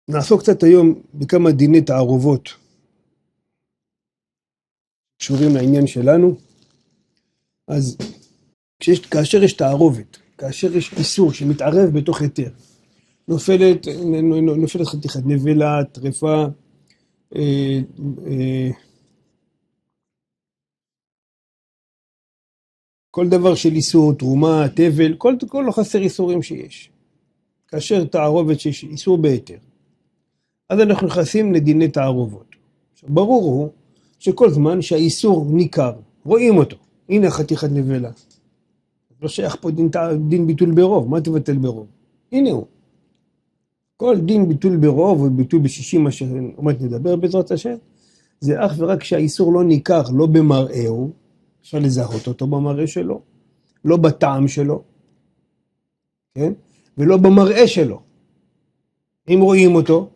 נעסוק קצת היום בכמה דיני תערובות קשורים לעניין שלנו. אז כאשר יש תערובת, כאשר יש איסור שמתערב בתוך היתר, נופלת חתיכת נבלה, טרפה, כל דבר של איסור, תרומה, תבל, כל לא חסר איסורים שיש. כאשר תערובת שיש איסור בהיתר, אז אנחנו נכנסים לדיני תערובות. עכשיו, ברור הוא שכל זמן שהאיסור ניכר, רואים אותו. הנה חתיכת נבלה. לא שייך פה דין ביטול ברוב, מה תבטל ברוב? הנה הוא. כל דין ביטול ברוב וביטול בשישים, מה שעומד נדבר בעזרת השם, זה אך ורק שהאיסור לא ניכר, לא במראהו, אפשר לזהות אותו במראה שלו, לא בטעם שלו, כן? ולא במראה שלו. אם רואים אותו,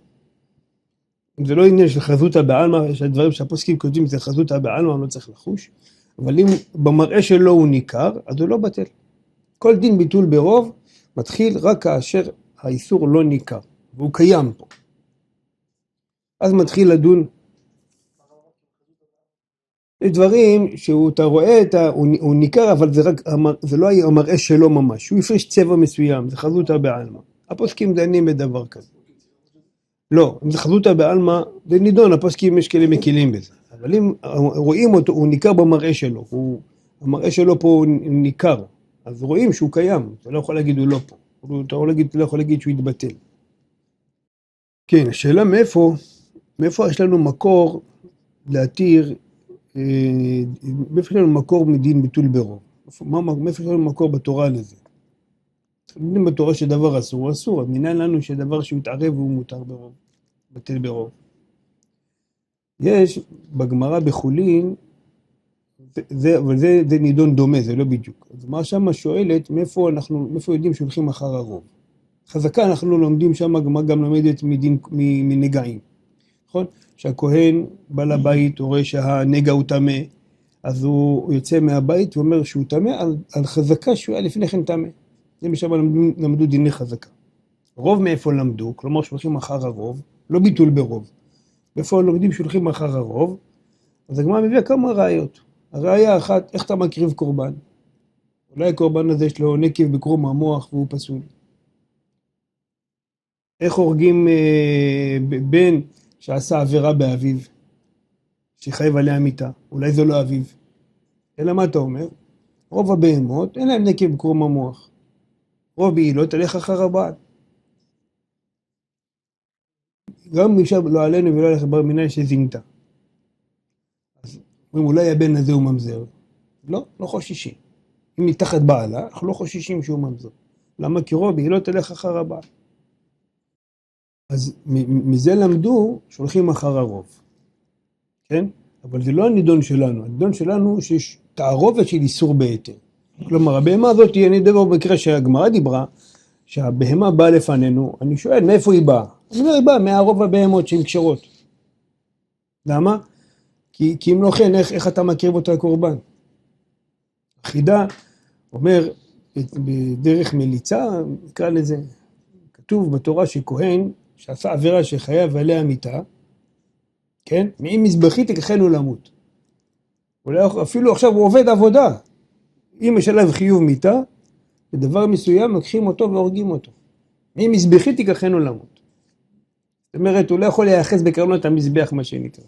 אם זה לא עניין של חזותא בעלמא, שהדברים שהפוסקים כותבים זה חזותא בעלמא, לא צריך לחוש, אבל אם במראה שלו הוא ניכר, אז הוא לא בטל. כל דין ביטול ברוב מתחיל רק כאשר האיסור לא ניכר, והוא קיים פה. אז מתחיל לדון. יש דברים שאתה רואה, הוא ניכר, אבל זה לא המראה שלו ממש, הוא הפריש צבע מסוים, זה חזותא בעלמא. הפוסקים דנים בדבר כזה. לא, אם זה חזותא בעלמא, זה נידון, הפוסקים יש כאלה מקילים בזה. אבל אם רואים אותו, הוא ניכר במראה שלו, המראה שלו פה הוא ניכר, אז רואים שהוא קיים, אתה לא יכול להגיד הוא לא פה, אתה לא יכול להגיד שהוא יתבטל. כן, השאלה מאיפה יש לנו מקור להתיר, מאיפה יש לנו מקור מדין ביטול ברוב? מאיפה יש לנו מקור בתורה לזה? יודעים בתורה שדבר אסור, הוא אסור, אז מנין לנו שדבר שהוא יתערב והוא מותר ברוב, בטל ברוב. יש בגמרא בחולין, אבל זה נידון דומה, זה לא בדיוק. אז מה שמה שואלת, מאיפה יודעים שהולכים אחר הרוב? חזקה אנחנו לומדים שם, הגמרא גם לומדת מנגעים, נכון? שהכהן בא לבית, הוא רואה שהנגע הוא טמא, אז הוא יוצא מהבית ואומר שהוא טמא, על חזקה שהוא היה לפני כן טמא. זה משם למדו דיני חזקה. רוב מאיפה למדו, כלומר שהולכים אחר הרוב, לא ביטול ברוב. מאיפה לומדים שהולכים אחר הרוב, אז הגמרא מביאה כמה ראיות. הראיה אחת, איך אתה מקריב קורבן? אולי הקורבן הזה יש לו נקב בקרום המוח והוא פסול. איך הורגים בן שעשה עבירה באביו, שחייב עליה מיתה? אולי זה לא אביו. אלא מה אתה אומר? רוב הבהמות אין להם נקב בקרום המוח. רוב בעילות תלך אחר הבעל. גם משם לא עלינו ולא עליך בר מינן שזינתה. אז אומרים, אולי הבן הזה הוא ממזר. לא חוששים. אם מתחת בעלה, אנחנו לא חוששים שהוא ממזר. למה? כי רוב בעילות תלך אחר הבעל. אז מזה למדו שהולכים אחר הרוב. כן? אבל זה לא הנידון שלנו. הנידון שלנו שיש תערובת של איסור בהיתר. כלומר, הבהמה הזאת, אני מדבר במקרה שהגמרא דיברה, שהבהמה באה לפנינו, אני שואל, מאיפה היא באה? אני אומר, היא באה מהרוב הבהמות שהן קשרות. למה? כי אם לא כן, איך אתה מקריב אותה לקורבן? החידה אומר, בדרך מליצה, נקרא לזה, כתוב בתורה שכהן, שעשה עבירה שחייב עליה מיתה, כן? מאם מזבחית תקחנו למות. אפילו עכשיו הוא עובד עבודה. אם יש עליו חיוב מיתה, בדבר מסוים לוקחים אותו והורגים אותו. מאם מזבחית תקחנו למות. זאת אומרת, הוא לא יכול להיאחז בקרנות המזבח, מה שנקרא.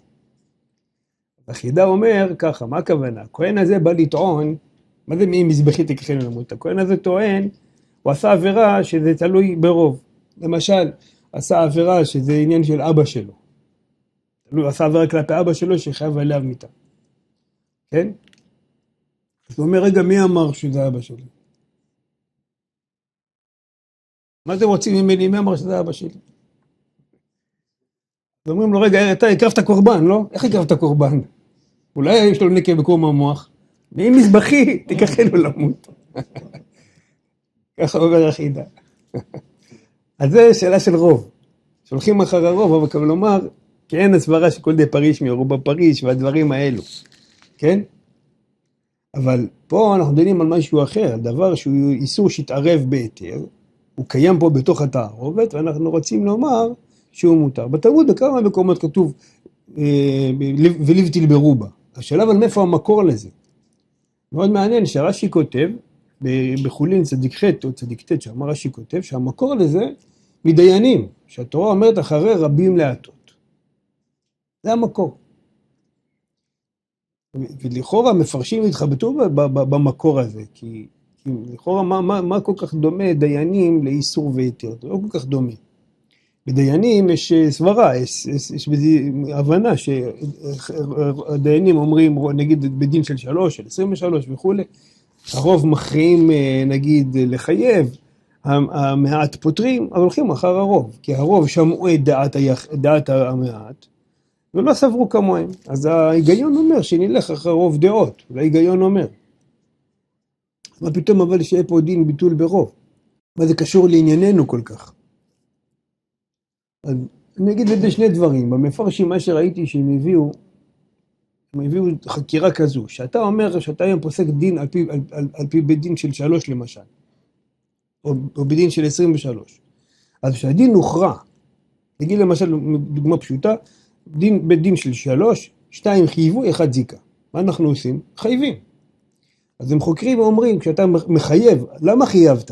החידה אומר ככה, מה הכוונה? הכהן הזה בא לטעון, מה זה מאם מזבחית תקחנו למות? הכהן הזה טוען, הוא עשה עבירה שזה תלוי ברוב. למשל, עשה עבירה שזה עניין של אבא שלו. הוא עשה עבירה כלפי אבא שלו שחייב עליו מיתה. כן? אז הוא אומר, רגע, מי אמר שזה אבא שלי? מה אתם רוצים ממני? מי אמר שזה אבא שלי? ואומרים לו, רגע, אתה הקרבת קורבן, לא? איך הקרבת קורבן? אולי יש לו נקב בקרום המוח. ואם מזבחי, תיקחנו למות. ככה אומר החידה. אז זה שאלה של רוב. שהולכים אחר הרוב, אבל כלומר, כי אין הסברה שכל די פריש מרובה פריש והדברים האלו. כן? אבל פה אנחנו דנים על משהו אחר, על דבר שהוא איסור שהתערב בהיתר, הוא קיים פה בתוך התערובת, ואנחנו רוצים לומר שהוא מותר. בתלמוד בכמה מקומות כתוב ולבטיל ברובה. השאלה אבל מאיפה המקור לזה? מאוד מעניין שרש"י כותב, בחולין צדיק ח' או צדיק ט', שאמר רש"י כותב, שהמקור לזה מדיינים, שהתורה אומרת אחרי רבים להטות. זה המקור. ולכאורה מפרשים התחבטו במקור הזה, כי לכאורה מה כל כך דומה דיינים לאיסור והיתר? זה לא כל כך דומה. בדיינים יש סברה, יש הבנה שהדיינים אומרים, נגיד בדין של 3, של 23 וכו', הרוב מכריעים נגיד לחייב, המעט פותרים, אבל הולכים אחר הרוב, כי הרוב שמעו את דעת המעט, ולא סברו כמוהם. אז ההיגיון אומר שנלך אחר רוב דעות, זה ההיגיון אומר. מה פתאום אבל שיהיה פה דין ביטול ברוב? מה זה קשור לענייננו כל כך? אז אני אגיד לזה שני דברים. במפרשים מה שראיתי שהם הביאו חקירה כזו, שאתה אומר שאתה היום פוסק דין על פי בדין של 3 למשל, או בדין של 23. אז שהדין הוכרע, נגיד למשל דוגמה פשוטה, בדין של 3, 2 חייבו, 1 זיקה. מה אנחנו עושים? חייבים. אז הם חוקרים ואומרים, כשאתה מחייב, למה חייבת?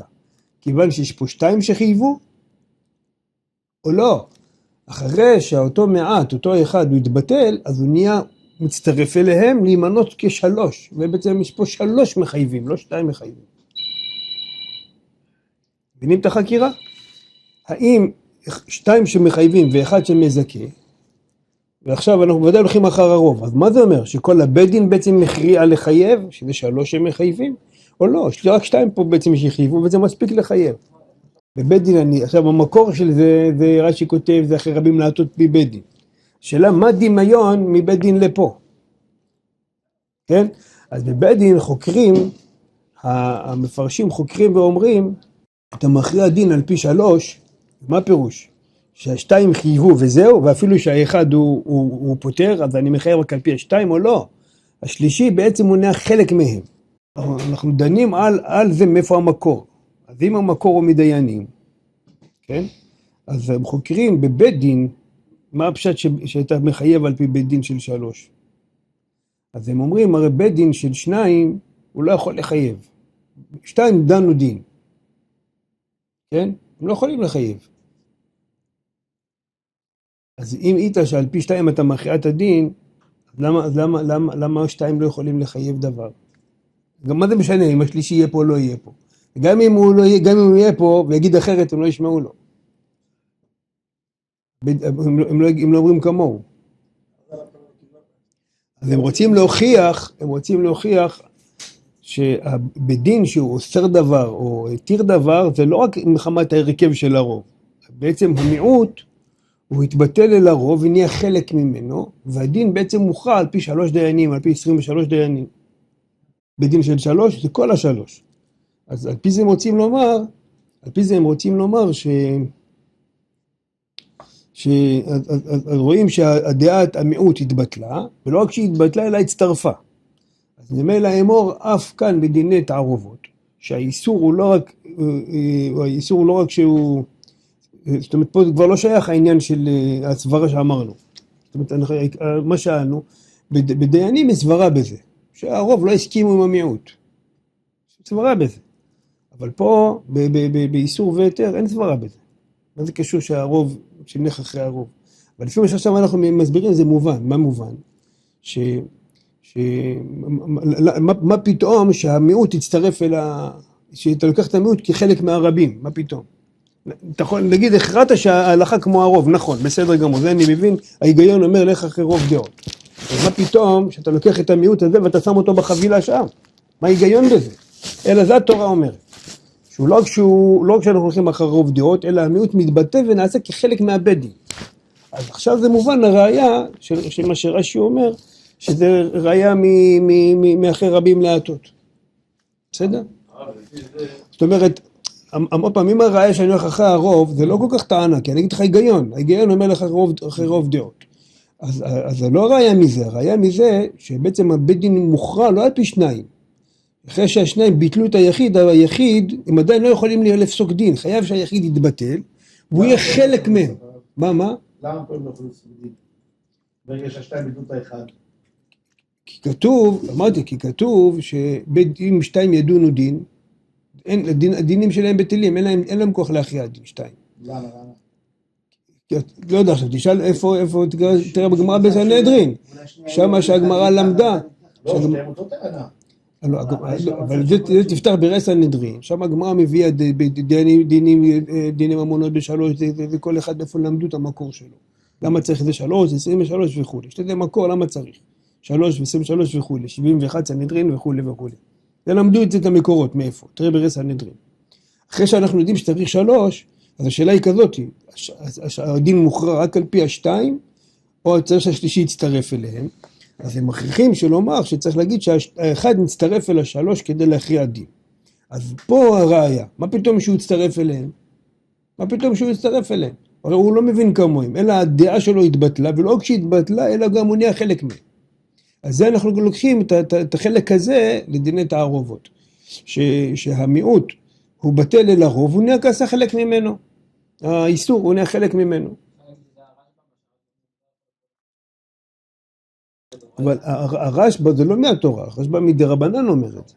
כיוון שיש פה 2 שחייבו? או לא? אחרי שאותו מעט, אותו אחד, הוא התבטל, אז הוא נהיה מצטרף אליהם להימנות כ3, ובעצם יש פה 3 מחייבים, לא 2 מחייבים. מבינים את החקירה? האם 2 שמחייבים ואחד שמזכה, ועכשיו אנחנו בוודאי הולכים אחר הרוב, אז מה זה אומר? שכל הבית דין בעצם מכריע לחייב, שזה 3 שמחייבים? או לא, יש לי רק 2 פה בעצם שחייבו, וזה מספיק לחייב. בבית דין עכשיו המקור של זה רש"י כותב, זה אחרי רבים להטות מבית דין. שאלה, מה דמיון מבית דין לפה? כן? אז בבית דין חוקרים, המפרשים חוקרים ואומרים, אתה מכריע דין על פי 3, מה פירוש? שה2 חייבו וזהו, ואפילו שהאחד הוא פותר, אז אני מחייב רק על פי 2 או לא. השלישי בעצם מונע חלק מהם. אנחנו דנים על זה מאיפה המקור. אז אם המקור הוא מדיינים, כן? אז הם חוקרים בבית דין, מה הפשט שאתה מחייב על פי בית דין של 3? אז הם אומרים, הרי בית דין של 2, הוא לא יכול לחייב. 2 דנו דין. כן? הם לא יכולים לחייב. אז אם איתה שעל פי 2 אתה מכריע את הדין, אז למה 2 לא יכולים לחייב דבר? גם מה זה משנה אם השלישי יהיה פה או לא יהיה פה? גם אם הוא יהיה פה ויגיד אחרת, הם לא ישמעו לו. הם לא אומרים כמוהו. אז הם רוצים להוכיח שבדין שהוא אוסר דבר או התיר דבר, זה לא רק מחמת ההרכב של הרוב. בעצם המיעוט הוא התבטל אל הרוב ונהיה חלק ממנו, והדין בעצם מוכרע על פי 3 דיינים, על פי 23 דיינים. בדין של 3 זה כל 3. אז על פי זה הם רוצים לומר רואים שהדעת המיעוט התבטלה, ולא רק שהיא התבטלה אלא הצטרפה. אז נמל האמור אף כאן בדיני תערובות, שהאיסור הוא לא רק שהוא, זאת אומרת פה כבר לא שייך העניין של הסברה שאמרנו. זאת אומרת מה שאלנו, בדיינים יש סברה בזה, שהרוב לא הסכימו עם המיעוט. סברה בזה. אבל פה, באיסור והיתר, אין סברה בזה. מה זה קשור שהרוב, שנלך אחרי הרוב? אבל לפי מה שעכשיו אנחנו מסבירים, זה מובן. מה מובן? מה פתאום שהמיעוט יצטרף שאתה לוקח את המיעוט כחלק מהרבים? מה פתאום? אתה יכול להגיד, הכרעת שההלכה כמו הרוב, נכון, בסדר גמור, זה אני מבין, ההיגיון אומר לך אחרי רוב דעות. אז מה פתאום שאתה לוקח את המיעוט הזה ואתה שם אותו בחבילה שם? מה ההיגיון בזה? אלא זה התורה אומרת. לא רק שאנחנו הולכים אחר רוב דעות, אלא המיעוט מתבטא ונעשה כחלק מהבית דין. אז עכשיו זה מובן הראיה של מה שרש"י אומר, שזה ראיה מאחרי רבים להטות. בסדר? זאת אומרת, עוד פעם, אם הראיה שאני הולך אחרי הרוב, זה לא כל כך טענה, כי אני אגיד לך היגיון. ההיגיון אומר לך אחרי רוב דעות. אז זה לא ראיה מזה, הראיה מזה שבעצם הבית דין מוכרע לא על פי 2. אחרי שהשניים ביטלו את היחיד, הם עדיין לא יכולים לפסוק דין. חייב שהיחיד יתבטל, והוא יהיה חלק מהם. מה? למה פה הם לא יכולים סוגדים? ברגע שהשתיים ידעו את האחד. כי כתוב, אמרתי, כי כתוב שאם שתיים ידונו דין, הדינים שלהם בטלים, אין להם כוח להכריע דין שתיים. למה? לא יודע עכשיו, תשאל איפה, תראה בגמרא בסנהדרין, שמה שהגמרא למדה. לא, שתיים אותו טענה. אבל זה תפתח ברס הנדרין, שם הגמרא מביאה דיני ממונות בשלוש, וכל אחד איפה למדו את המקור שלו. למה צריך את זה 3, 23 וכו'. שתדע מקור, למה צריך? 3 ו-23 וכו', 71 סנהדרין וכו' וכו'. ולמדו את המקורות, מאיפה? תראה ברס הנדרין. אחרי שאנחנו יודעים שצריך 3, אז השאלה היא כזאת, הדין מוכרע רק על פי השתיים, או צריך שהשלישי יצטרף אליהם. אז הם מכריחים שלומר שצריך להגיד שהאחד מצטרף אל השלוש כדי להכריע דין. אז פה הראיה, מה פתאום שהוא יצטרף אליהם? מה פתאום שהוא יצטרף אליהם? הרי הוא לא מבין כמוהם, אלא הדעה שלו התבטלה, ולא כשהתבטלה, אלא גם הוא נהיה חלק מהם. אז זה אנחנו לוקחים את החלק הזה לדיני תערובות, שהמיעוט הוא בטל אל הרוב, הוא נהיה כעשה חלק ממנו. האיסור הוא נהיה חלק ממנו. אבל הרשב"א זה לא מהתורה, הרשב"א מדרבנן אומר את זה.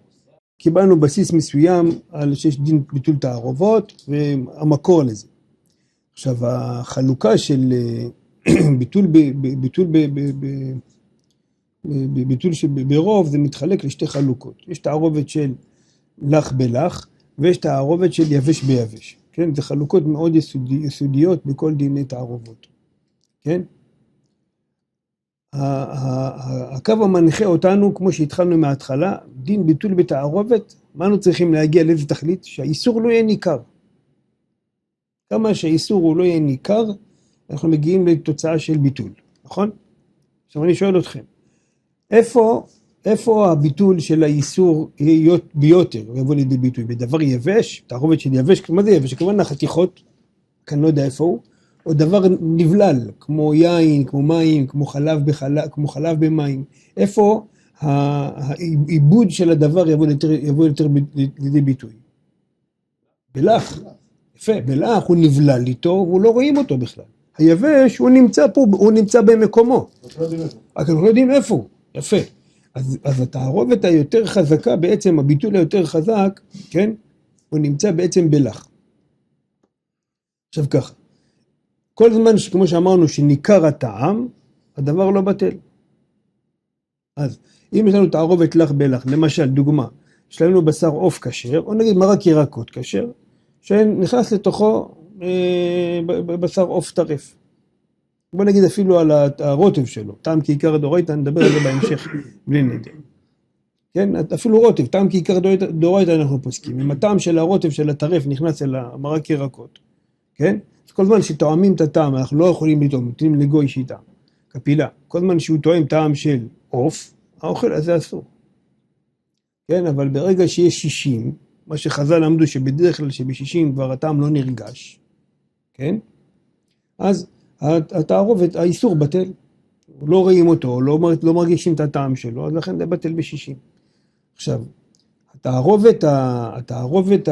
קיבלנו בסיס מסוים על שיש דין ביטול תערובות והמקור לזה. עכשיו החלוקה של ביטול ברוב זה מתחלק לשתי חלוקות. יש תערובת של לך בלך ויש תערובת של יבש ביבש. כן? זה חלוקות מאוד יסודיות בכל דיני תערובות. כן? הקו המנחה אותנו, כמו שהתחלנו מההתחלה, דין ביטול בתערובת, מה אנחנו צריכים להגיע לאיזה תכלית? שהאיסור לא יהיה ניכר. כמה שהאיסור הוא לא יהיה ניכר, אנחנו מגיעים לתוצאה של ביטול, נכון? עכשיו אני שואל אתכם, איפה הביטול של האיסור יהיה ביותר, יבוא לידי ביטוי? בדבר יבש, תערובת של יבש, מה זה יבש? כמובן החתיכות, כאן לא יודע איפה הוא, או דבר נבלל, כמו יין, כמו מים, כמו חלב במים. איפה העיבוד של הדבר יבוא יותר לידי ביטוי? בלח. יפה, בלח הוא נבלל איתו, והוא לא רואים אותו בכלל. היבש, הוא נמצא פה, הוא נמצא במקומו. אנחנו לא יודעים איפה. יפה. אז התערובת היותר חזקה, בעצם הביטול היותר חזק, כן? הוא נמצא בעצם בלח. עכשיו ככה. כל זמן, כמו שאמרנו, שניכר הטעם, הדבר לא בטל. אז, אם יש לנו תערובת לך בלח, למשל, דוגמה, יש לנו בשר עוף כשר, או נגיד מרק ירקות כשר, שנכנס לתוכו בשר עוף טרף. בוא נגיד אפילו על הרוטב שלו, טעם כעיקר דאורייתא, נדבר על זה בהמשך, בלי נדר. כן, אפילו רוטב, טעם כעיקר דאורייתא אנחנו פוסקים. אם הטעם של הרוטב של הטרף נכנס אל המרק ירקות, כן? כל זמן שטועמים את הטעם, אנחנו לא יכולים לטעום, נותנים לגוי שיטה, כפילה. כל זמן שהוא טועם טעם של עוף, האוכל הזה אסור. כן, אבל ברגע שיש 60, מה שחז"ל למדו שבדרך כלל שב-60 כבר הטעם לא נרגש, כן? אז התערובת, האיסור בטל. לא רואים אותו, לא מרגישים את הטעם שלו, אז לכן זה בטל ב-60. עכשיו, התערובת,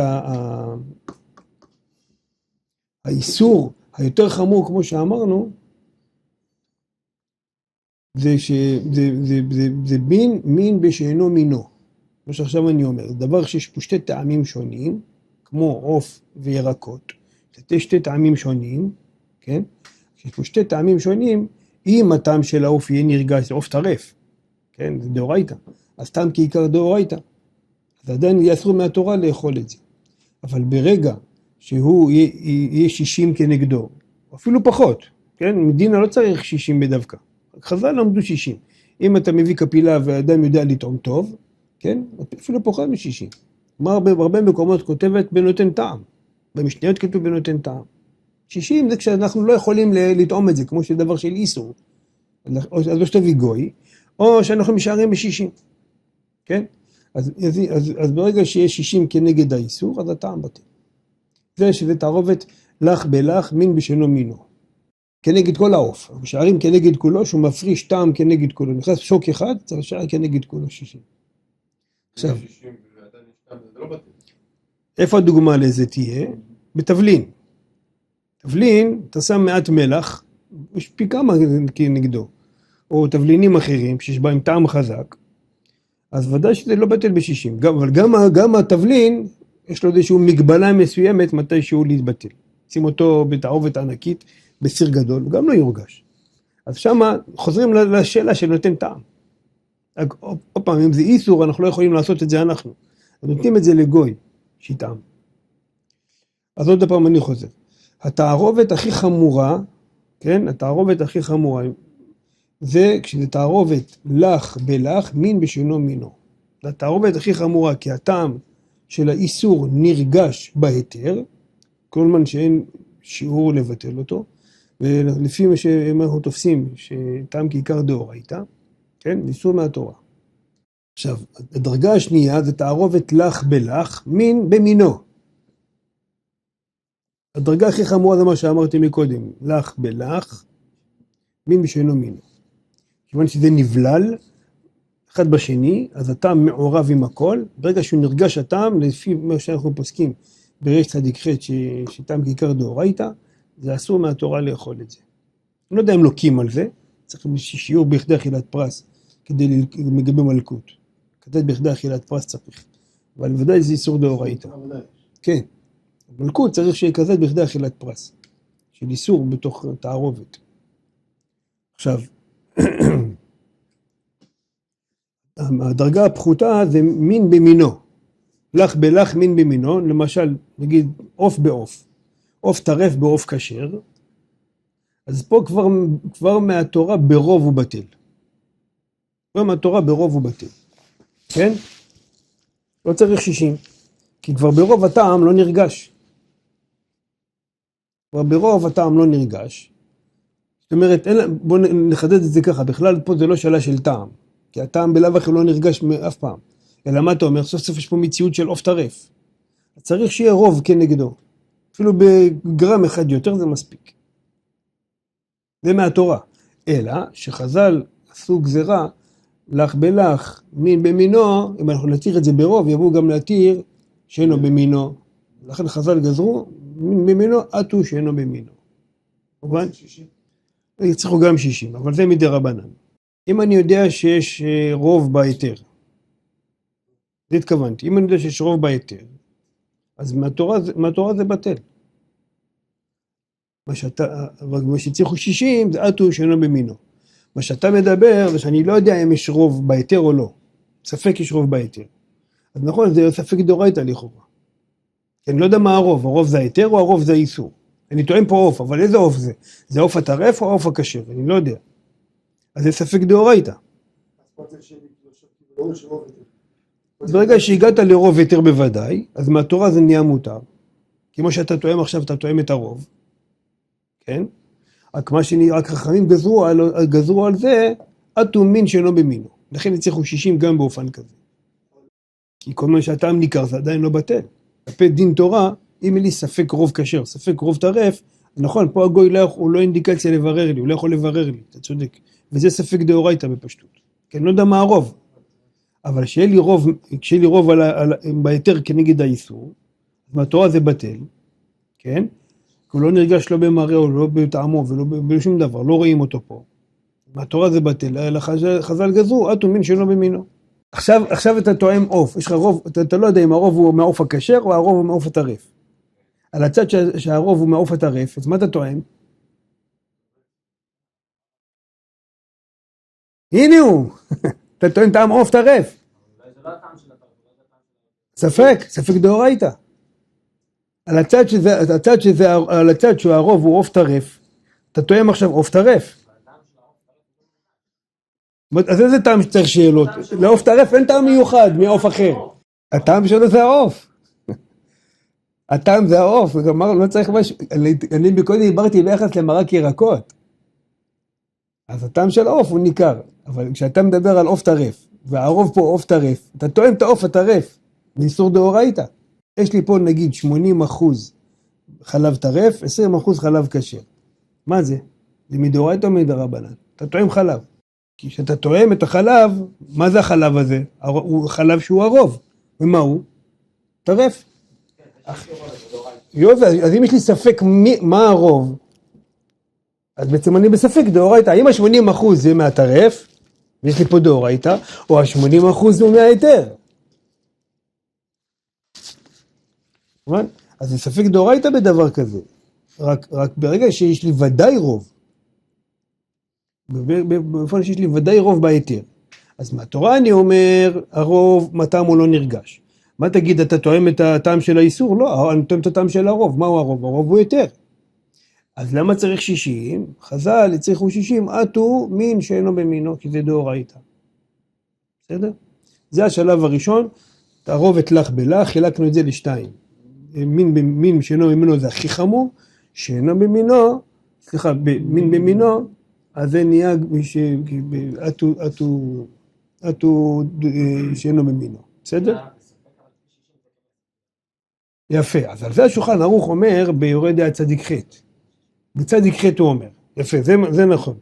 האיסור היותר חמור, כמו שאמרנו, זה מין בשאינו מינו. מה שעכשיו אני אומר, זה דבר שיש פה שתי טעמים שונים, כמו עוף וירקות, זה שתי טעמים שונים, כן? יש פה שתי טעמים שונים, אם הטעם של העוף יהיה נרגש, זה עוף טרף, כן? זה דאורייתא, אז טעם כעיקר דאורייתא, אז עדיין יאסרו מהתורה לאכול את זה. אבל ברגע שהוא יהיה 60 כנגדו, אפילו פחות, כן? מדינה לא צריך 60 בדווקא, חז"ל למדו 60. אם אתה מביא כפילה והאדם יודע לטעום טוב, כן? אפילו פחות מ-60. כלומר, בהרבה מקומות כותבת בנותן טעם, במשניות כתוב בנותן טעם. 60 זה כשאנחנו לא יכולים לטעום את זה, כמו שדבר של איסור. אז לא שתביא גוי, או שאנחנו משארים ב-60, כן? אז ברגע שיש 60 כנגד האיסור, אז הטעם בטל. זה שזה תערובת לך בלך, מין בשאינו מינו. כנגד כל העוף. משארים כנגד כולו, שהוא מפריש טעם כנגד כולו. נכנס שוק אחד, צריך לשאר כנגד כולו 60. עכשיו, איפה הדוגמה לזה תהיה? בתבלין. תבלין, אתה שם מעט מלח, יש פי כמה נגדו, או תבלינים אחרים שיש בהם טעם חזק, אז ודאי שזה לא בטל ב-60, אבל גם התבלין, יש לו איזושהי מגבלה מסוימת מתי שהוא להתבטל. שים אותו בתערובת ענקית, בסיר גדול, גם לא יורגש. אז שמה חוזרים לשאלה שנותן טעם. עוד פעם, אם זה איסור, אנחנו לא יכולים לעשות את זה אנחנו. אז נותנים את זה לגוי, שיטעם. אז עוד פעם אני חוזר. התערובת הכי חמורה, כן? התערובת הכי חמורה, זה כשזה תערובת לך בלך, מין בשינו מינו. זה התערובת הכי חמורה, כי הטעם של האיסור נרגש בהיתר, כל זמן שאין שיעור לבטל אותו, ולפי מה שאנחנו תופסים, שטעם כעיקר דאורייתא, כן? איסור מהתורה. עכשיו, הדרגה השנייה זה תערובת לך בלך, מין במינו. הדרגה הכי חמורה זה מה שאמרתי מקודם, לך בלך, מין בשאינו מינו. כיוון שזה נבלל, אחד בשני, אז הטעם מעורב עם הכל, ברגע שהוא נרגש הטעם, לפי מה שאנחנו פוסקים בריש צדיק ח' שטעם כעיקר דאורייתא, זה אסור מהתורה לאכול את זה. אני לא יודע אם לוקים על זה, צריך שיעור בכדי אכילת פרס, כדי לגבי מלכות. כדי בכדי אכילת פרס צריך, אבל ודאי זה איסור דאורייתא. כן, מלכות צריך שיקזת בכדי אכילת פרס, של איסור בתוך תערובת. עכשיו, הדרגה הפחותה זה מין במינו, לך בלך מין במינו, למשל נגיד עוף בעוף, עוף טרף בעוף כשר, אז פה כבר מהתורה ברוב הוא בטל. כבר מהתורה ברוב הוא בטל, כן? לא צריך 60, כי כבר ברוב הטעם לא נרגש. כבר ברוב הטעם לא נרגש. זאת אומרת, בואו נחדד את זה ככה, בכלל פה זה לא שאלה של טעם, כי הטעם בלאו הכי לא נרגש אף פעם. אלא מה אתה אומר? סוף סוף יש פה מציאות של עוף טרף. צריך שיהיה רוב כנגדו. אפילו בגרם אחד יותר זה מספיק. זה מהתורה. אלא שחז"ל עשו גזרה, לך בלך, מין במינו, אם אנחנו נתיר את זה ברוב, יבואו גם להתיר שאינו במינו. לכן חז"ל גזרו, מין במינו, עטו שאינו במינו. מובן? יצריכו גם 60, אבל זה מדי רבנן. אם אני יודע שיש רוב בהיתר, זה התכוונתי, אם אני יודע שיש רוב בהיתר, אז מהתורה זה בטל. מה שצריכו 60 זה עטו שאינו במינו. מה שאתה מדבר זה שאני לא יודע אם יש רוב בהיתר או לא. ספק יש רוב בהיתר. אז נכון, זה ספק דאורייתא לכאורה. כי אני לא יודע מה הרוב זה ההיתר או הרוב זה האיסור. אני טוען פה עוף, אבל איזה עוף זה? זה עוף הטרף או עוף הכשר? אני לא יודע. אז זה ספק דאורייתא. ברגע שהגעת לרוב היתר בוודאי, אז מהתורה זה נהיה מותר. כמו שאתה טועם עכשיו, אתה טועם את הרוב. כן? רק חכמים גזרו על זה, עטו מין שאינו במינו. לכן יצריכו 60 גם באופן כזה. כי כל מה שהטעם ניכר זה עדיין לא בטל. כלפי דין תורה, אם אין לי ספק רוב כשר, ספק רוב טרף, נכון, פה הגוי הוא לא אינדיקציה לברר לי, הוא לא יכול לברר לי, אתה צודק. וזה ספק דאורייתא בפשטות. כי אני לא יודע מה הרוב. אבל כשיהיה לי רוב בהיתר כנגד האיסור, מהתורה זה בטל, כן? כי הוא לא נרגש לא במראה או לא בטעמו ולא בשום דבר, לא רואים אותו פה. מהתורה זה בטל, אלא חז"ל גזרו, עטו מין שאינו במינו. עכשיו אתה טועם עוף, יש לך רוב, אתה לא יודע אם הרוב הוא מהעוף הכשר או הרוב הוא מהעוף הטרף. על הצד שהרוב הוא מהעוף הטרף, אז מה אתה טועם? הנה הוא, אתה טועם טעם עוף טרף. ספק דאורייתא. על הצד שהרוב הוא עוף טרף, אתה טועם עכשיו עוף טרף. אז איזה טעם שצריך שאלות? לעוף טרף אין טעם מיוחד מעוף אחר. הטעם שלו זה העוף. הטעם זה העוף, אמרנו, לא צריך משהו. אני בקודם דיברתי ביחס למרק ירקות. אז הטעם של העוף הוא ניכר. אבל כשאתה מדבר על עוף טרף, והרוב פה עוף טרף, אתה טועם את העוף הטרף, מאיסור דאורייתא. יש לי פה נגיד 80% חלב טרף, 20% חלב כשר. מה זה? זה מדאורייתא או מדרבנן? אתה טועם חלב. כי כשאתה טועם את החלב, מה זה החלב הזה? הוא חלב שהוא הרוב. ומה הוא? טרף. יופי, אז אם יש לי ספק מה הרוב, אז בעצם אני בספק דאורייתא, האם ה-80% זה מהטרף, ויש לי פה דאורייתא, או ה-80% הוא מההיתר. אז זה ספק דאורייתא בדבר כזה, רק ברגע שיש לי ודאי רוב, באופן שיש לי ודאי רוב בהיתר. אז מהתורה אני אומר, הרוב, מה טעם הוא לא נרגש. מה תגיד, אתה תואם את הטעם של האיסור? לא, אני תואם את הטעם של הרוב. מהו הרוב? הרוב הוא היתר. אז למה צריך 60? חז"ל הצריכו 60, עטו מין שאינו במינו, כי זה דאורייתא. בסדר? זה השלב הראשון, תערובת לך בלך, חילקנו את זה לשתיים. מין שאינו במינו זה הכי חמור, שאינו במינו, סליחה, מין במינו, אז זה נהיה עטו שאינו במינו. בסדר? יפה, אז על זה השולחן ערוך אומר ביורד דעה צדיק ח'. בצדיק ח' הוא אומר, יפה, זה נכון.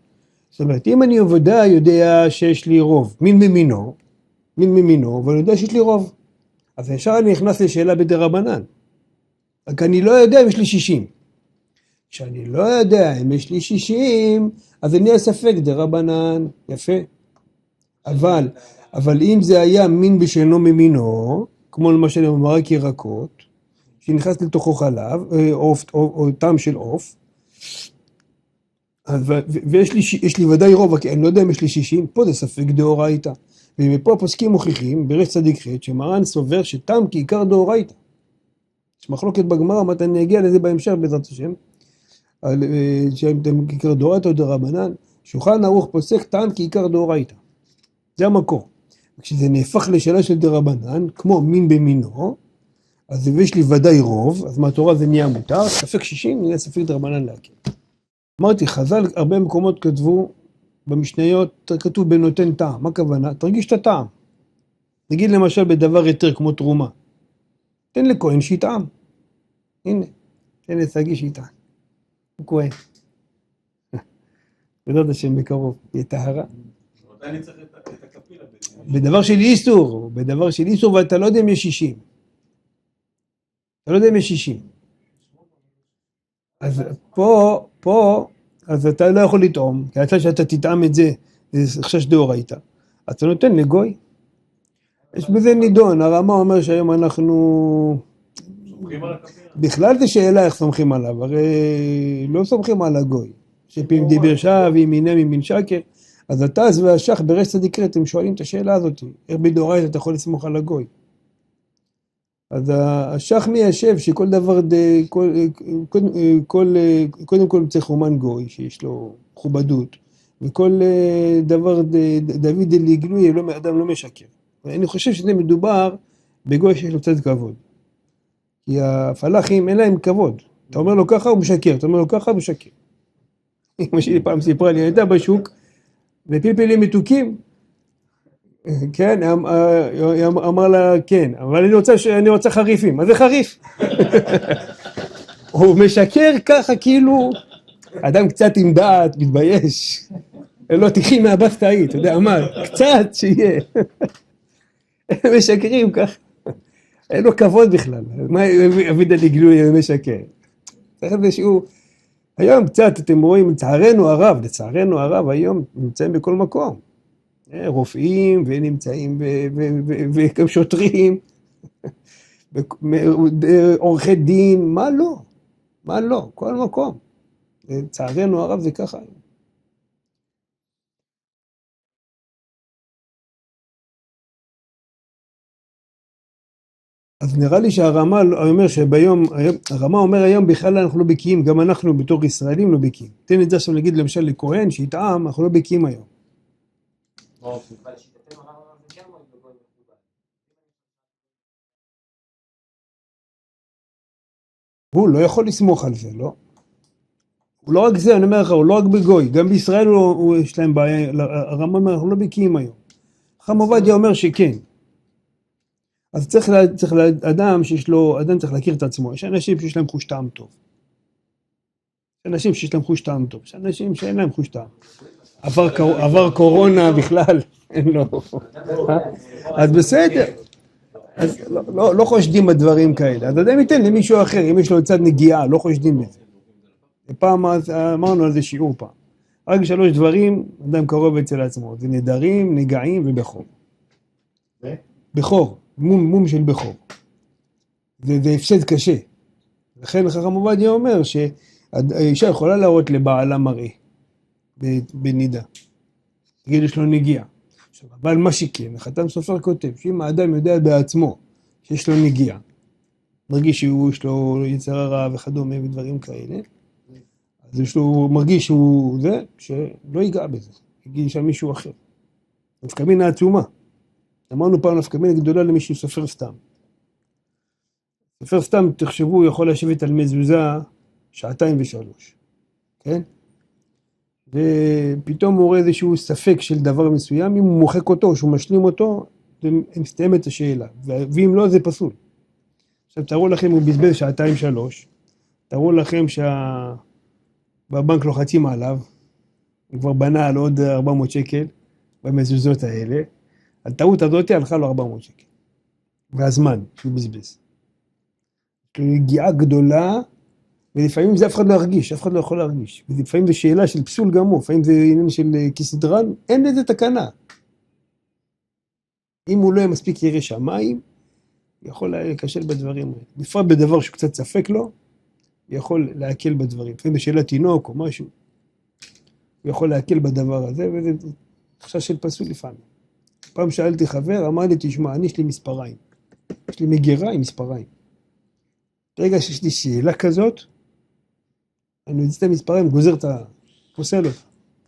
זאת אומרת, אם אני עבודה יודע שיש לי רוב, מין במינו, ואני יודע שיש לי רוב. אז ישר אני נכנס לשאלה בדרבנן. רק אני לא יודע אם יש לי 60. כשאני לא יודע אם יש לי 60, אז אני אספק דרבנן, יפה. אבל אם זה היה מין בשאינו ממינו, כמו למשל במרק ירקות, שנכנס לתוכו חלב, או טעם של עוף, ויש לי ודאי רוב, כי אני לא יודע אם יש לי 60, פה זה ספק דאורייתא. ומפה הפוסקים מוכיחים, בריש צדיק ח' שמרן סובר שטעם כעיקר דאורייתא. יש מחלוקת בגמרא, מתי אני אגיע לזה בהמשך בעזרת השם, שהם כעיקר דאורייתא או דרבנן, שולחן ערוך פוסק טעם כעיקר דאורייתא. זה המקור. כשזה נהפך לשאלה של דרבנן, כמו מין במינו, אז יש לי ודאי רוב, אז מהתורה זה נהיה מותר, ספק 60 נהיה ספק דרבנן להקל. אמרתי, חז"ל הרבה מקומות כתבו, במשניות כתוב בנותן טעם, מה הכוונה? תרגיש את הטעם. נגיד למשל בדבר יותר כמו תרומה, תן לכהן שיטעם. הנה, תן לסגי שיטעם. הוא כהן. בעזרת השם בקרוב, יהיה טהרה. מתי אני צריך את הקפילה? בדבר של איסור, ואתה לא יודע אם יש 60. אתה לא יודע אם יש 60. אז פה, אז אתה לא יכול לטעום, כי אתה שאתה תטעם את זה, זה חשש דאורייתא. אתה נותן לגוי. יש בזה נידון, הרמה אומר שהיום אנחנו... בכלל זה שאלה איך סומכים עליו, הרי לא סומכים על הגוי. שפים דיבר שעה וימינם ימין שקר, אז אתה אז והשח בריש צדיק ח' הם שואלים את השאלה הזאת, איך בדאורייתא אתה יכול לסמוך על הגוי? אז השח מיישב שכל דבר, קודם כל צריך אומן גוי שיש לו מכובדות, וכל דבר דוד דגלוי אדם לא משקר. אני חושב שזה מדובר בגוי שיש לו קצת כבוד. כי הפלאחים אין להם כבוד. אתה אומר לו ככה הוא משקר, אתה אומר לו ככה הוא משקר. כמו שהיא פעם סיפרה לי, הייתה בשוק, ופלפלים מתוקים, כן, אמר לה, כן, אבל אני רוצה חריפים. מה זה חריף? הוא משקר ככה כאילו, אדם קצת עם דעת, מתבייש. לא, תקחי מהבסטה ההיא, אתה יודע מה, קצת שיהיה. הם משקרים ככה. אין לו כבוד בכלל. מה אבידה לגלוי משקר? צריך איזשהו... היום קצת אתם רואים, לצערנו הרב, היום נמצאים בכל מקום. רופאים ונמצאים ושוטרים, עורכי דין, מה לא, כל מקום. לצערנו הרב זה ככה. אז נראה לי שהרמה אומר הרמה אומר היום בכלל אנחנו לא בקיאים, גם אנחנו בתור ישראלים לא בקיאים. תן את זה עכשיו להגיד למשל לכהן שיטעם, אנחנו לא בקיאים היום. הוא לא יכול לסמוך על זה, לא? הוא לא רק זה, אני אומר לך, הוא לא רק בגוי, גם בישראל יש להם בעיה, הרמה אומר, אנחנו לא בקיאים היום. חכם עובדיה אומר שכן. אז צריך אדם צריך להכיר את עצמו, יש אנשים שיש להם חוש טעם טוב. יש אנשים שאין להם חוש טעם. עבר קורונה בכלל, אין לו. אז בסדר. אז לא חושדים בדברים כאלה. אז אדם ייתן למישהו אחר, אם יש לו צד נגיעה, לא חושדים בזה. פעם אמרנו על זה שיעור פעם. רק 3 דברים, אדם קרוב אצל עצמו. זה נדרים, נגעים ובכור. בכור, מום של בכור. זה הפסד קשה. לכן חכם עובדיה אומר שהאישה יכולה להראות לבעלה מראה בנידה. תגיד יש לו נגיעה. אבל מה שכן, החת"ם סופר כותב, שאם האדם יודע בעצמו שיש לו נגיעה, מרגיש שיש לו יצר הרע וכדומה ודברים כאלה, אז יש לו, מרגיש שהוא זה, שלא ייגע בזה, יגיד שם מישהו אחר. נפקא מינה עצומה. אמרנו פעם נפקא מינה גדולה למי שסופר סתם. סופר סתם, תחשבו, הוא יכול לשבת על מזוזה 2 ו3 שעות, כן? ופתאום הוא רואה איזשהו ספק של דבר מסוים, אם הוא מוחק אותו או שהוא משלים אותו, זה מסתיים את השאלה, ואם לא זה פסול. עכשיו תראו לכם, הוא בזבז 2 3 שעות, תראו לכם בבנק לוחצים עליו, הוא כבר בנה על עוד 400 שקל במזוזות האלה, על טעות הזאת הלכה לו 400 שקל, והזמן שהוא בזבז. רגיעה גדולה, ולפעמים זה אף אחד לא ירגיש, אף אחד לא יכול להרגיש. ולפעמים זה שאלה של פסול גמור, לפעמים זה עניין של כסדרן, אין לזה תקנה. אם הוא לא יהיה מספיק ירא שמיים, יכול להיכשל בדברים האלה. בפרט בדבר שקצת ספק לו, יכול להקל בדברים. לפעמים בשאלת תינוק או משהו, הוא יכול להקל בדבר הזה, וזה חשש של פסול לפעמים. פעם שאלתי חבר, אמר לי, תשמע, אני יש לי מספריים. יש לי מגירה עם מספריים. ברגע שיש לי שאלה כזאת, אני מוציא את המספרים, גוזר את פוסל אותה.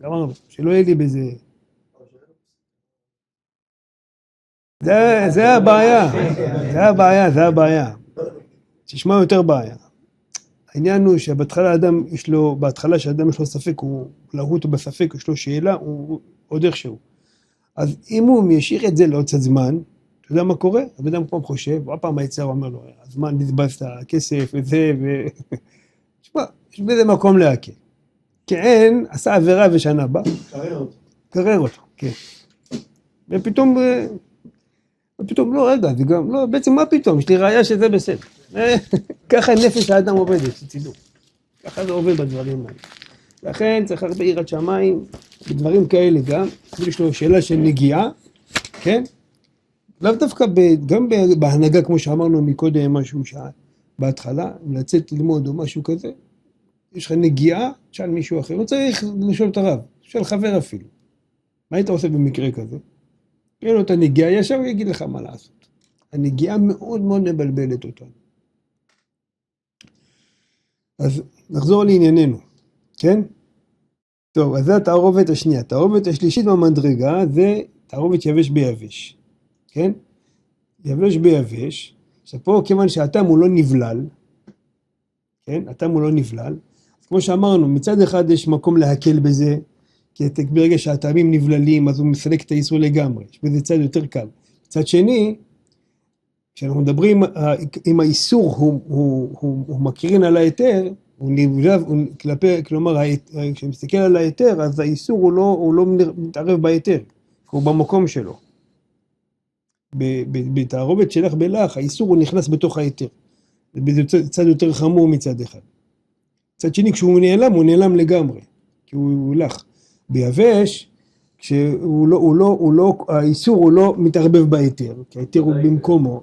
אמרנו, שלא יהיה לי בזה. זה הבעיה. זה הבעיה. תשמע יותר בעיה. העניין הוא שבהתחלה אדם יש לו, בהתחלה שאדם יש לו ספק, הוא להוט בספק, יש לו שאלה, הוא עוד איכשהו. אז אם הוא ישאיר את זה לעוד קצת זמן, אתה יודע מה קורה? אדם פעם חושב, או פעם היצר אומר לו, הזמן בזבזת, הכסף וזה, תשמע, יש בזה מקום להקל. כן, עשה עבירה ושנה בא. קרר אותו, כן. ופתאום לא, רגע, זה גם, לא, בעצם מה פתאום? יש לי ראייה שזה בסדר. ככה נפש האדם עובדת, שתדעו. ככה זה עובד בדברים האלה. לכן צריך הרבה יראת שמיים, בדברים כאלה גם, יש לו שאלה של נגיעה, כן? לאו דווקא, גם בהנהגה, כמו שאמרנו מקודם, משהו בהתחלה, לצאת ללמוד או משהו כזה, יש לך נגיעה, תשאל מישהו אחר, לא צריך לשאול את הרב, תשאל חבר אפילו. מה היית עושה במקרה כזה? תראה לו את הנגיעה, ישר הוא יגיד לך מה לעשות. הנגיעה מאוד מאוד מבלבלת אותנו. אז נחזור לענייננו, כן? טוב, אז זה התערובת השנייה. התערובת השלישית במדרגה זה תערובת יבש ביבש. כן? יבש ביבש. עכשיו פה כיוון שהטעם הוא לא נבלל, כן? הטעם הוא לא נבלל. כמו שאמרנו, מצד אחד יש מקום להקל בזה, כי ברגע שהטעמים נבללים, אז הוא מסלק את האיסור לגמרי. יש בזה צד יותר קל. מצד שני, כשאנחנו מדברים, אם האיסור הוא מקרין על היתר, הוא נבלב, כלומר, כשמסתכל על היתר, אז האיסור הוא לא מתערב ביתר, הוא במקום שלו. בתערובת שלך בלח, האיסור הוא נכנס בתוך היתר. זה צד יותר חמור מצד אחד. צד שני, כשהוא נעלם, הוא נעלם לגמרי, כי הוא לך. ביבש, האיסור הוא לא מתערבב ביתר, כי היתר הוא במקומו.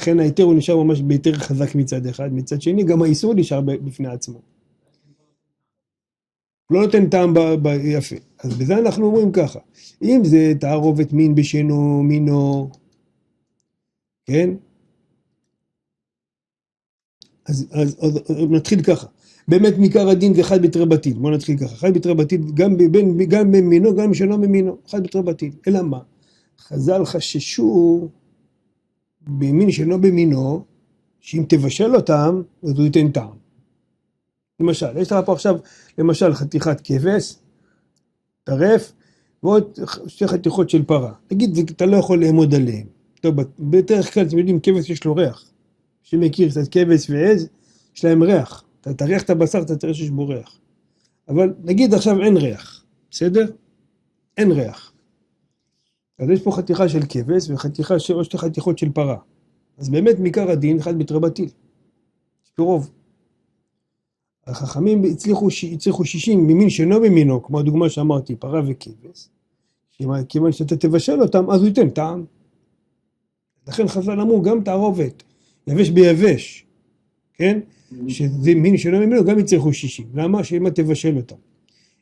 לכן היתר הוא נשאר ממש ביתר חזק מצד אחד, מצד שני גם האיסור נשאר בפני עצמו. לא נותן טעם יפה. אז בזה אנחנו אומרים ככה, אם זה תערובת מין בשנו מינו, כן? אז נתחיל ככה. באמת מעיקר הדין זה אחד בתרי בתים. בואו נתחיל ככה. אחד בתרי בתים גם במינו, גם בשנו במינו. אחד בתרי בתים. אלא מה? חז"ל חששו במין שלא במינו, שאם תבשל אותם, אז הוא ייתן טעם. למשל, יש לך פה עכשיו, למשל, חתיכת כבש, טרף, ועוד 2 חתיכות של פרה. נגיד, אתה לא יכול לעמוד עליהם. טוב, בדרך כלל, אתם יודעים, כבש יש לו ריח. שמכיר קצת כבש ועז, יש להם ריח. אתה תריח את הבשר, אתה תראה שיש בו ריח. אבל נגיד עכשיו אין ריח, בסדר? אין ריח. אז יש פה חתיכה של כבש וחתיכה של, או שתי חתיכות של פרה. אז באמת מעיקר הדין, אחד מתרבטיל. יש פה רוב. החכמים הצליחו 60 ממין שאינו ממינו, כמו הדוגמה שאמרתי, פרה וכבש. כיוון שאתה תבשל אותם, אז הוא ייתן טעם. לכן חז"ל אמרו, גם תערובת, יבש ביבש, כן? שזה מין שאינו ממינו, גם יצליחו 60. למה? שאם אתה תבשל אותם.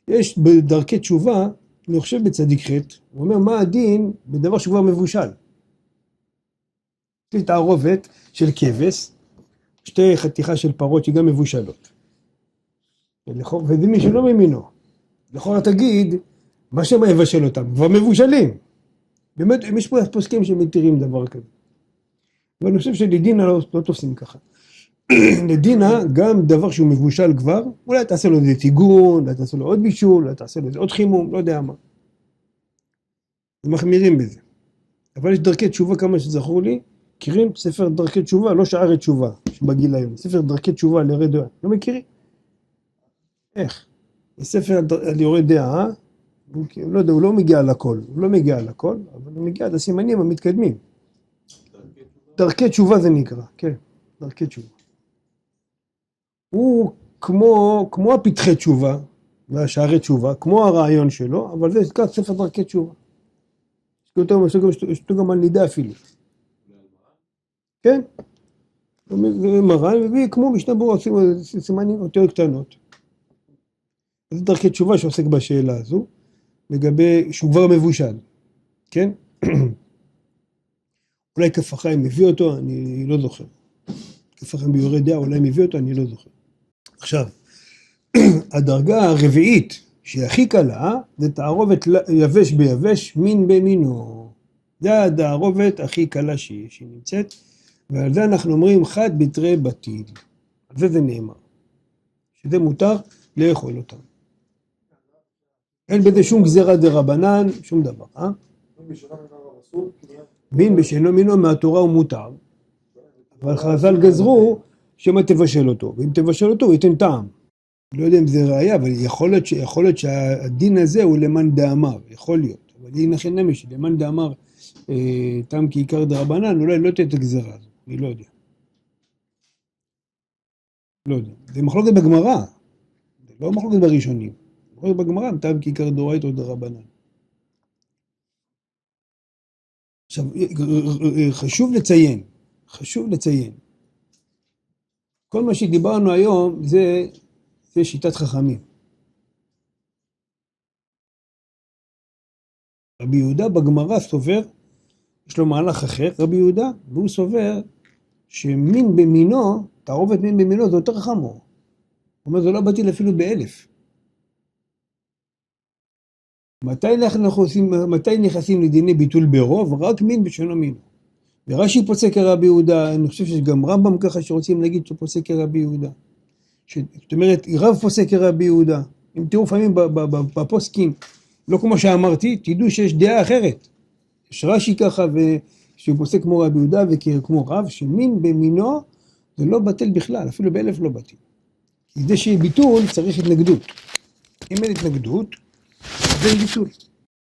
יש בדרכי תשובה, אני חושב בצדיק חטא, הוא אומר, מה הדין בדבר שכבר מבושל? יש לי תערובת של כבש, שתי חתיכה של פרות שגם מבושלות. וזה מי שלא ממינו. לכאורה תגיד, מה שמה יבשל אותם? כבר מבושלים. באמת, יש פה פוסקים שמתירים דבר כזה. ואני חושב שלדינה לא תופסים ככה. לדינה, גם דבר שהוא מבושל כבר, אולי תעשה לו איזה טיגון, אולי תעשה לו עוד בישול, אולי תעשה לו איזה עוד חימום, לא יודע מה. מחמירים בזה. אבל יש דרכי תשובה כמה שזכור לי, מכירים ספר דרכי תשובה, לא שערי תשובה, שבגיל היום, ספר דרכי תשובה ליורי דעה, לא מכירים? איך? יש ספר על יורי דעה, לא יודע, הוא לא מגיע לכל, אבל הוא מגיע עד הסימנים המתקדמים. דרכי תשובה זה נקרא, כן, דרכי תשובה. הוא כמו הפתחי תשובה, והשערי תשובה, כמו הרעיון שלו, אבל זה נקרא ספר דרכי תשובה. יש לו גם על נידה אפילו. כן? מרן, וכמו משנה ברורה, עושים סימנים יותר קטנות. זה דרכי תשובה שעוסק בשאלה הזו, לגבי שהוא כבר מבושל. כן? אולי כף החיים מביא אותו, אני לא זוכר. כף החיים ביורי דעה, אולי מביא אותו, אני לא זוכר. עכשיו, הדרגה הרביעית, שהיא הכי קלה, זה תערובת יבש ביבש, מין במינו. זה התערובת הכי קלה שהיא נמצאת, ועל זה אנחנו אומרים חד בתרי בטיל. על זה נאמר. שזה מותר לאכול אותם. אין בזה שום גזירה דרבנן, שום דבר, אה? מין בשאינו מינו מהתורה הוא מותר, אבל חז"ל גזרו שמה תבשל אותו, ואם תבשל אותו הוא ייתן טעם. לא יודע אם זה ראייה, אבל יכול להיות שהדין הזה הוא למאן דאמר, יכול להיות. אבל דין אחר נמי שלמאן דאמר טעם כעיקר דרבנן, אולי לא תהיה את הגזירה הזו, אני לא יודע. לא יודע. זה מחלוקת בגמרא, זה לא מחלוקת בראשונים. מחלוקת בגמרא, טעם כעיקר דאורייתא או דרבנן. עכשיו, חשוב לציין, כל מה שדיברנו היום זה שיטת חכמים. רבי יהודה בגמרא סובר, יש לו מהלך אחר, רבי יהודה, והוא סובר שמין במינו, תערובת מין במינו זה יותר חמור. הוא אומר, זה לא בטיל אפילו ב1,000. מתי נכנסים לדיני ביטול ברוב? רק מין בשאינו מינו. ורש"י פוסק כרבי יהודה, אני חושב שיש גם רמב"ם ככה שרוצים להגיד שהוא פוסק כרבי יהודה. זאת אומרת, רב פוסק כרבי יהודה. אם תראו לפעמים בפוסקים, לא כמו שאמרתי, תדעו שיש דעה אחרת. יש רש"י ככה, שהוא פוסק כמו רבי יהודה וכמו רב, שמין במינו זה לא בטל בכלל, אפילו ב1,000 לא בטל. כדי שיהיה ביטול צריך התנגדות. אם אין התנגדות, אז אין ביטול.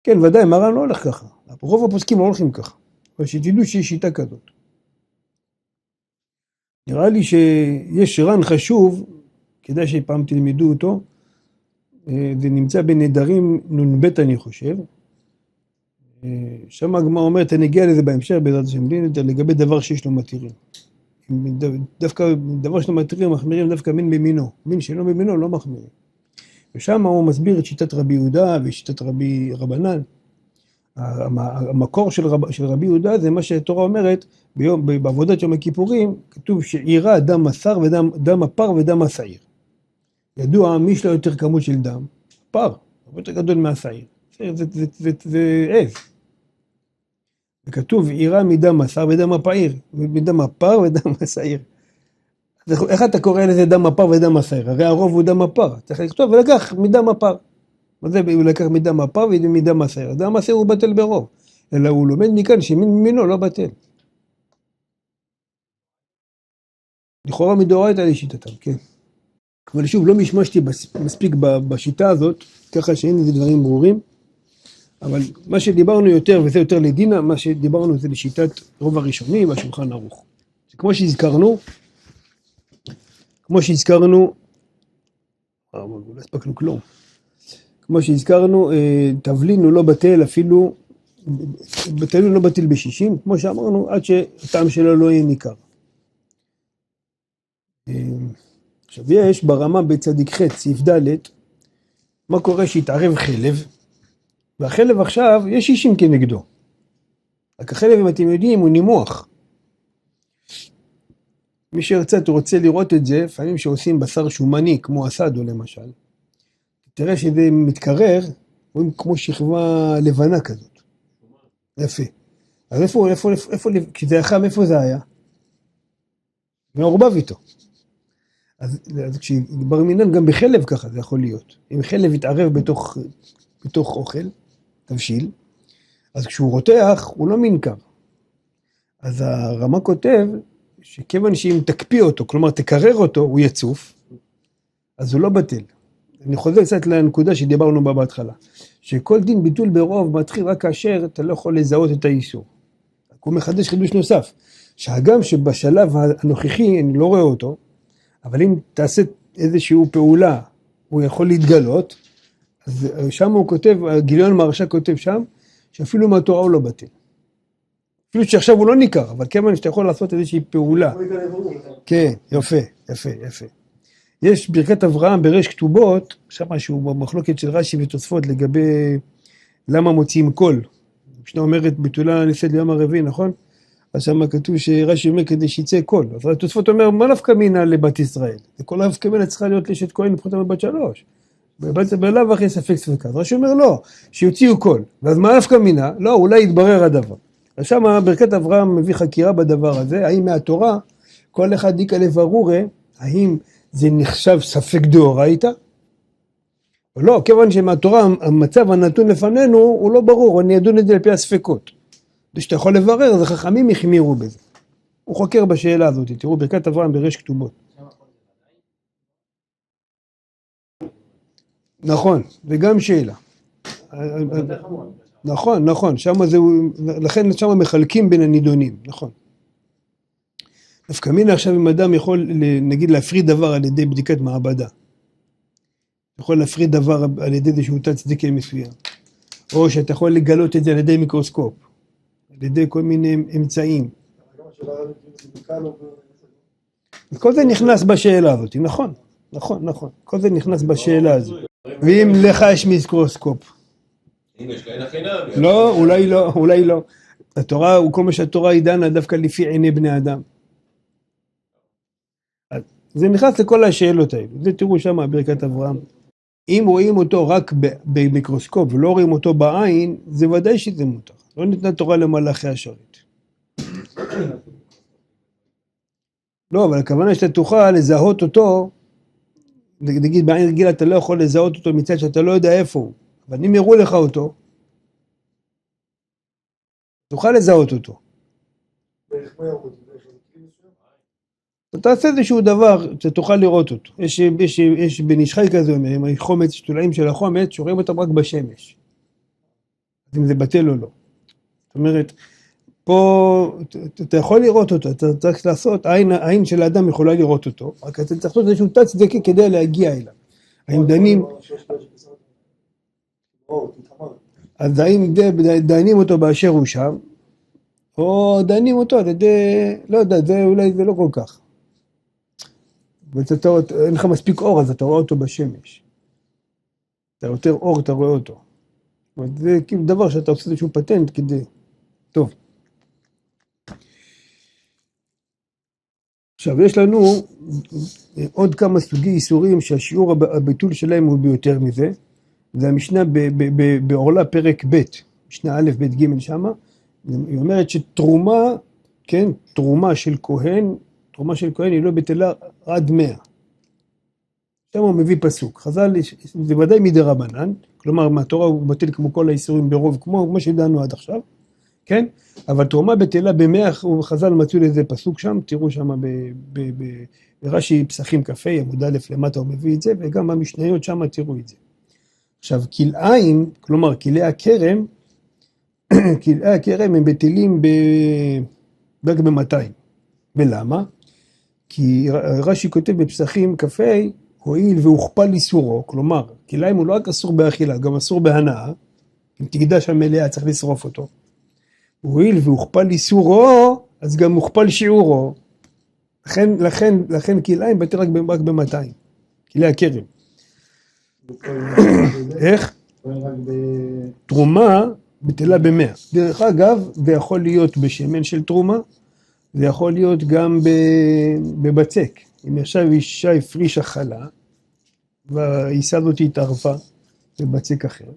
כן, ודאי, מרן לא הולך ככה. רוב הפוסקים לא הולכים ככה. אבל שתדעו שיש שיטה כזאת. נראה לי שיש רן חשוב, כדאי שפעם תלמדו אותו, זה נמצא בנדרים נ"ב אני חושב, שם הגמרא אומרת, אני אגיע לזה בהמשך בעזרת השם, לגבי דבר שיש לו מתירים. דווקא דבר שיש לו מתירים, מחמירים דווקא מין במינו, מין שאינו במינו לא מחמירים. ושם הוא מסביר את שיטת רבי יהודה ושיטת רבי רבנן. המקור של רבי יהודה זה מה שהתורה אומרת, בעבודת יום הכיפורים, כתוב שעירה דם מסר ודם הפר ודם השעיר. ידוע מי יש לו יותר כמות של דם? פר, הרבה יותר גדול מהשעיר. זה עז. וכתוב עירה מדם מסר ודם הפעיר, מדם הפר ודם השעיר. איך אתה קורא לזה דם הפר ודם השעיר? הרי הרוב הוא דם הפר. צריך לכתוב ולקח מדם הפר. מה זה הוא לקח מדם הפר ומדם השעיר? דם השעיר הוא בטל ברוב. אלא הוא לומד מכאן שממינו לא בטל. לכאורה מדאורייתא לשיטתם, כן. אבל שוב, לא משמשתי מספיק בשיטה הזאת, ככה שאין איזה דברים ברורים. אבל מה שדיברנו יותר, וזה יותר לדינה, מה שדיברנו זה לשיטת רוב הראשונים והשולחן ערוך. כמו שהזכרנו, לא הספקנו כלום. כמו שהזכרנו, תבלין הוא לא בטל אפילו, תבלין לא בטל ב-60, כמו שאמרנו, עד שהטעם שלו לא יהיה ניכר. עכשיו יש ברמה בצדיק ח' סעיף ד', מה קורה שהתערב חלב, והחלב עכשיו יש 60 כנגדו. רק החלב, אם אתם יודעים, הוא נימוח. מי שרצה רוצה לראות את זה, לפעמים שעושים בשר שומני, כמו אסדו למשל, תראה שזה מתקרר, רואים כמו שכבה לבנה כזאת. יפה. אז איפה, כשזה יחם, איפה זה היה? מעורבב איתו. אז כשבר מינן גם בחלב ככה זה יכול להיות. אם חלב יתערב בתוך אוכל, תבשיל, אז כשהוא רותח, הוא לא מנקר. אז הרמה כותב, שכיוון שאם תקפיא אותו, כלומר תקרר אותו, הוא יצוף, אז הוא לא בטל. אני חוזר קצת לנקודה שדיברנו בה בהתחלה, שכל דין ביטול ברוב מתחיל רק כאשר אתה לא יכול לזהות את האיסור. הוא מחדש חידוש נוסף, שהגם שבשלב הנוכחי אני לא רואה אותו, אבל אם תעשה איזושהי פעולה, הוא יכול להתגלות, אז שם הוא כותב, גיליון מהרש"א כותב שם, שאפילו מהתורה הוא לא בטל. אפילו שעכשיו הוא לא ניכר, אבל כיוון שאתה יכול לעשות איזושהי פעולה. כן, יפה. יש ברכת אברהם בריש כתובות, שם משהו במחלוקת של רש"י ותוספות לגבי למה מוציאים קול. משנה אומרת בתולה נישאת ליום הרביעי, נכון? אז שם כתוב שרש"י אומר כדי שיצא קול. אז התוספות אומר, מה נפקא מינה לבת ישראל? כל נפקא מינה צריכה להיות לאשת כהן פחותה מבת 3. בלאו הכי ספק ספקה. אז רש"י אומר לא, שיוציאו קול. ואז מה נפקא מינה? לא, אולי יתברר הדבר. אז שם ברכת אברהם מביא חקירה בדבר הזה, האם מהתורה כל אחד דיקה לברורה, האם זה נחשב ספק דאורייתא? או לא, כיוון שמהתורה המצב הנתון לפנינו הוא לא ברור, אני אדון את זה לפי הספקות. זה שאתה יכול לברר, אז החכמים החמירו בזה. הוא חוקר בשאלה הזאת, תראו ברכת אברהם בריש כתובות. נכון, וגם שאלה. נכון, לכן שם מחלקים בין הנידונים, נכון. נפקא מינה עכשיו אם אדם יכול, נגיד, להפריד דבר על ידי בדיקת מעבדה. יכול להפריד דבר על ידי איזשהו תת צדיקה מסוים. או שאתה יכול לגלות את זה על ידי מיקרוסקופ. על ידי כל מיני אמצעים. כל זה נכנס בשאלה הזאת, נכון. כל זה נכנס בשאלה הזאת. ואם לך יש מיקרוסקופ? אם יש כאלה חינם. לא, אולי לא. התורה, כל מה שהתורה היא דנה דווקא לפי עיני בני אדם. זה נכנס לכל השאלות האלה. זה תראו שם ברכת אברהם. אם רואים אותו רק במיקרוסקופ ולא רואים אותו בעין, זה ודאי שזה מותר. לא ניתנה תורה למלאכי השרת. לא, אבל הכוונה שאתה תוכל לזהות אותו, נגיד בעין רגילה אתה לא יכול לזהות אותו מצד שאתה לא יודע איפה הוא. אבל אם יראו לך אותו, תוכל לזהות אותו. אתה תעשה איזשהו דבר, אתה תוכל לראות אותו. יש בנשחי כזה, עם החומץ, שתולעים של החומץ, שרואים אותם רק בשמש. אם זה בטל או לא. זאת אומרת, פה אתה יכול לראות אותו, אתה צריך לעשות, העין של האדם יכולה לראות אותו, רק אתה צריך לעשות איזשהו תת צדקה כדי להגיע אליו. האם דנים, אז האם דנים אותו באשר הוא שם, או דנים אותו על ידי, לא יודע, אולי זה לא כל כך. אין לך מספיק אור, אז אתה רואה אותו בשמש. אתה יותר אור, אתה רואה אותו. זה כאילו דבר שאתה עושה איזשהו פטנט כדי... טוב. עכשיו, יש לנו עוד כמה סוגי איסורים שהשיעור הביטול שלהם הוא ביותר מזה. זה המשנה בעורלה פרק ב', משנה א', ב', ג' שמה. היא אומרת שתרומה, כן, תרומה של כהן היא לא בטלה עד 100. שם הוא מביא פסוק. חז"ל, זה ודאי מדרבנן, כלומר, מהתורה הוא בטל כמו כל האיסורים ברוב, כמו שדענו עד עכשיו, כן? אבל תרומה בטלה ב100, וחז"ל מצאו לזה פסוק שם, תראו שם ברש"י פסחים כ"ה, עמוד א' למטה הוא מביא את זה, וגם במשניות שם תראו את זה. עכשיו, כלאיים, כלומר, כלאי הכרם, כלאי הכרם הם בטלים רק ב-200. ולמה? כי רש"י כותב בפסחים כ"ה, הואיל והוכפל איסורו, כלומר, כלאיים הוא לא רק אסור באכילה, גם אסור בהנאה, אם תקדש המלאה צריך לשרוף אותו. הואיל והוכפל איסורו, אז גם הוכפל שיעורו. לכן כלאיים בטל רק ב-200, כלאי הכרם. איך? תרומה בטלה ב-100. דרך אגב, זה יכול להיות בשמן של תרומה, זה יכול להיות גם בבצק. אם עכשיו אישה הפרישה חלה, והאישה הזאת התערבה בבצק אחר.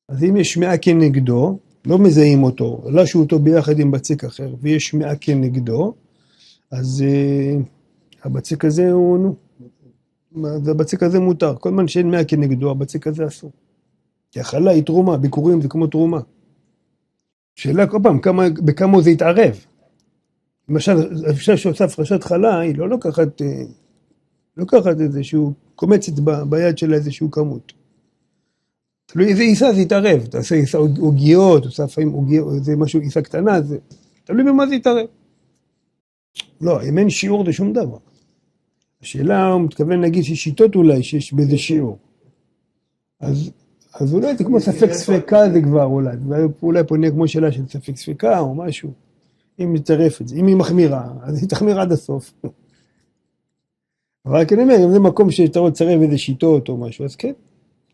אז אם יש 100 כנגדו, לא מזהים אותו, לשו אותו ביחד עם בצק אחר, ויש 100 כנגדו, אז הבצק הזה הוא, הבצק הזה מותר. כל זמן שאין 100 כנגדו, הבצק הזה אסור. כי החלה היא תרומה, ביקורים זה כמו תרומה. שאלה כל פעם, בכמה זה יתערב. למשל, האישה שעושה הפרשת חלה, היא לא לוקחת איזשהו, קומצת ביד שלה איזשהו כמות. תלוי איזה עיסה זה יתערב, תעשה עיסה עוגיות, עושה לפעמים עוגיות, זה משהו עיסה קטנה, זה תלוי במה זה יתערב. לא, אם אין שיעור זה שום דבר. השאלה, הוא מתכוון להגיד ששיטות אולי שיש באיזה שיעור. אז אולי זה כמו ספק ספקה זה כבר אולי פה נהיה כמו שאלה של ספק ספקה או משהו. אם נצטרף את זה, אם היא מחמירה, אז היא תחמיר עד הסוף. אבל אני אומר, אם זה מקום שאתה רוצה לצרף איזה שיטות או משהו, אז כן.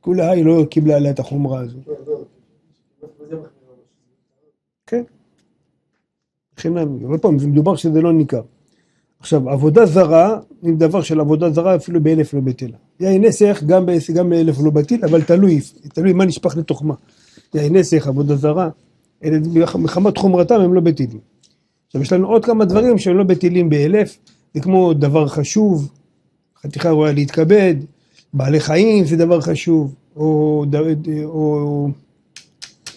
כולה היא לא קיבלה עליה את החומרה הזו. כן. אבל פעם, זה מדובר שזה לא ניכר. עכשיו, עבודה זרה, אם דבר של עבודה זרה, אפילו ב1,000 לא בטלה. יין נסך, גם ב1,000 לא בטיל, אבל תלוי מה נשפך לתוך מה. יין נסך, עבודה זרה, מחמת חומרתם הם לא בטילים. עכשיו, יש לנו עוד כמה דברים שהם לא בטילים ב1,000, זה כמו דבר חשוב, חתיכה רואה להתכבד, בעלי חיים זה דבר חשוב, או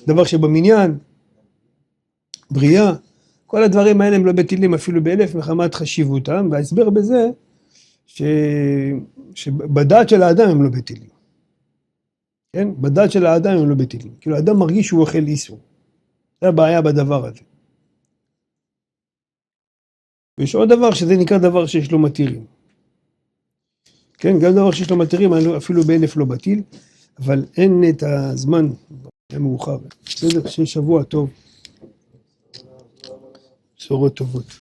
דבר שבמניין, בריאה, כל הדברים האלה הם לא בטילים אפילו ב1,000 מחמת חשיבותם, וההסבר בזה שבדעת של האדם הם לא בטילים. כן? בדעת של האדם הם לא בטילים. כאילו האדם מרגיש שהוא אוכל איסור. זה הבעיה בדבר הזה. ויש עוד דבר שזה נקרא דבר שיש לו מתירים. כן? גם דבר שיש לו מתירים אפילו ב1,000 לא בטיל, אבל אין את הזמן, זה מאוחר. בסדר? שיהיה שבוע טוב. בשורות טובות.